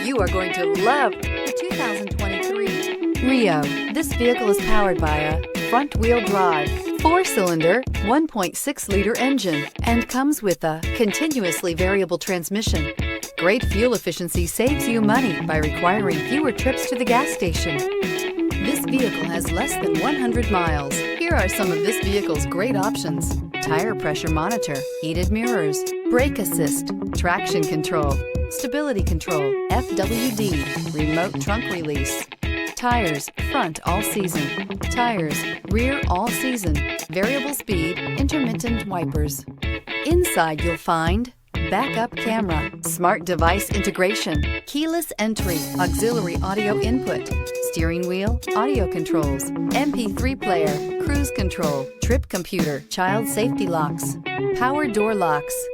You are going to love the 2023 Rio. This vehicle is powered by a front-wheel drive, 4-cylinder, 1.6-liter engine, and comes with a continuously variable transmission. Great fuel efficiency saves you money by requiring fewer trips to the gas station. This vehicle has less than 100 miles. Here are some of this vehicle's great options: tire pressure monitor, heated mirrors, brake assist, traction control, stability control, FWD, remote trunk release, tires, front all season, tires, rear all season, variable speed, intermittent wipers. Inside you'll find backup camera, smart device integration, keyless entry, auxiliary audio input, steering wheel audio controls, MP3 player, cruise control, trip computer, child safety locks, power door locks,